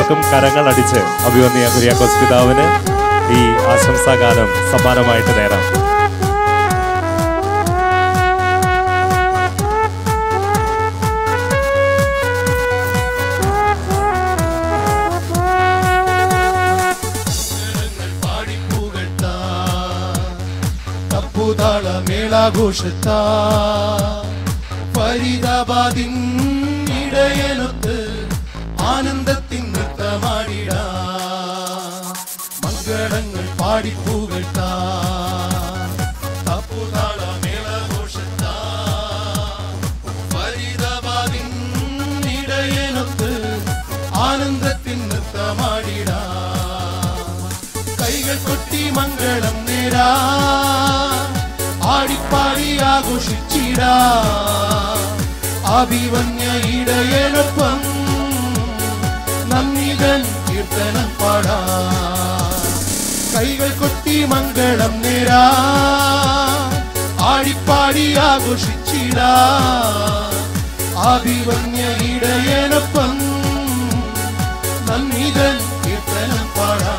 എല്ലാവർക്കും കരങ്ങൾ അടിച്ച് അഭിവന്യ കുര്യാക്കോസ് പിതാവിന് ഈ ആശംസാഗാനം സമ്മാനമായിട്ട് നേരാം. മേളാഘോഷത്താ ഫരീദാബാദിൻ ഇടയനൊത്ത് ആനന്ദത്തിൻ നൃത്തമാടിടാ മംഗളങ്ങൾ പാടിപ്പൂകൾത്താ തപ്പുതാള മേളാഘോഷത്താ ഫരീദാബാദിൻ ഇടയനൊത്ത് ആനന്ദത്തിൻ നൃത്തമാടിടാ കൈകൾ കൊട്ടി മംഗളം നേരാ ആടിപ്പാടി ആഘോഷിച്ചിടാ അഭിവന്യ ഇടയനൊപ്പം നന്ദിതൻ കീർത്തനം പാടാ കൈകൾ കൊട്ടി മംഗളം നേരാ ആടിപ്പാടി ആഘോഷിച്ചിടാ അഭിവന്യ ഇടയനൊപ്പം നന്ദിതൻ കീർത്തനം പാടാ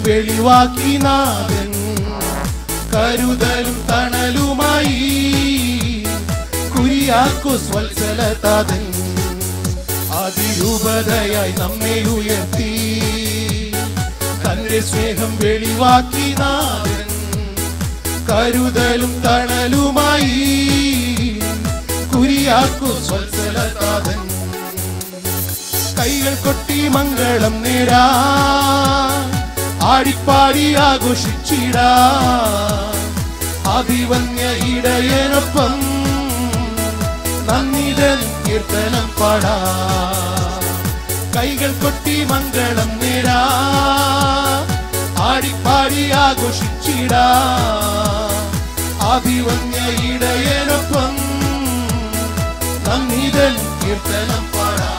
വെളിവാക്കി നാഥൻ കരുതലും തണലുമായി കുര്യാക്കോസ് വത്സലതാതൻ അതിരൂപതയായി നമ്മെ ഉയർത്തി തന്റെ സ്നേഹം വെളിവാക്കി നാഥൻ കരുതലും തണലുമായി കുര്യാക്കോസ് വത്സലതാതൻ കൈകൾ കൊട്ടി മംഗളം നേരാ ആടിപ്പാടി ആഘോഷിച്ചിടാ അഭിവന്യ ഇടയനൊപ്പം നന്ദിതൻ കീർത്തനം പാടാ കൈകൾ കൊട്ടി മംഗളം നേരാ ആടിപ്പാടി ആഘോഷിച്ചിടാ അഭിവന്യ ഇടയനൊപ്പം നന്ദിതൻ കീർത്തനം പാടാ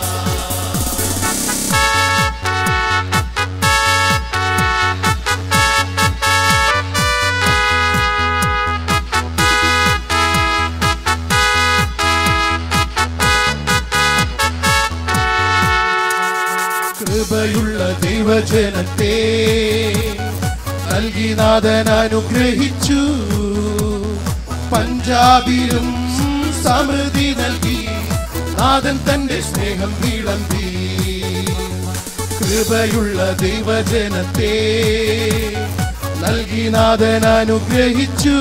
കൃപയുള്ള ദൈവജനത്തെ നൽകി നാഥൻ അനുഗ്രഹിച്ചു പഞ്ചാബിലും സമൃദ്ധി നൽകി നാഥൻ തന്റെ സ്നേഹം വിളമ്പി കൃപയുള്ള ദൈവജനത്തെ നൽകി നാഥൻ അനുഗ്രഹിച്ചു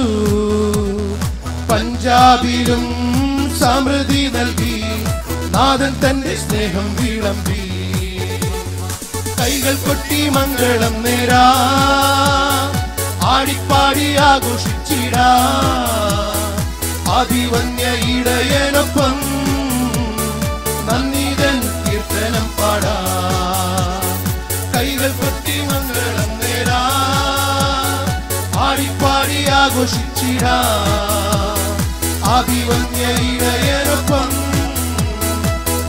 പഞ്ചാബിലും സമൃദ്ധി നൽകി നാഥൻ തന്റെ സ്നേഹം വിളമ്പി കൈകൾ കൊട്ടി മംഗളം നേരാ ആടിപ്പാടി ആഘോഷിച്ചിടാ അഭിവന്യ ഇടയനൊപ്പം നന്ദിതൻ കീർത്തനം പാടാ കൈകൾ കൊട്ടി മംഗളം നേരാ ആടിപ്പാടി ആഘോഷിച്ചിടാ അഭിവന്യ ഇടയനൊപ്പം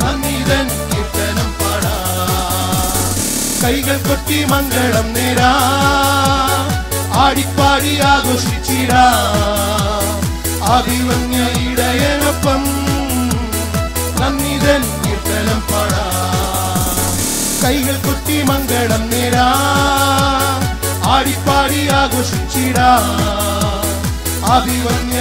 നന്ദിതൻ കീർത്തനം പാടാ കൈകൾ കൊട്ടി മംഗളം നേരാ ആടിപ്പാടി ആഘോഷിച്ചിടാ അഭിവന്യ ഇടയനൊപ്പം നന്ദിതൻ കീർത്തനം പാടാ കൈകൾ കൊട്ടി മംഗളം നേരാ ആടിപ്പാടി ആഘോഷിച്ചിടാ അഭിവന്യ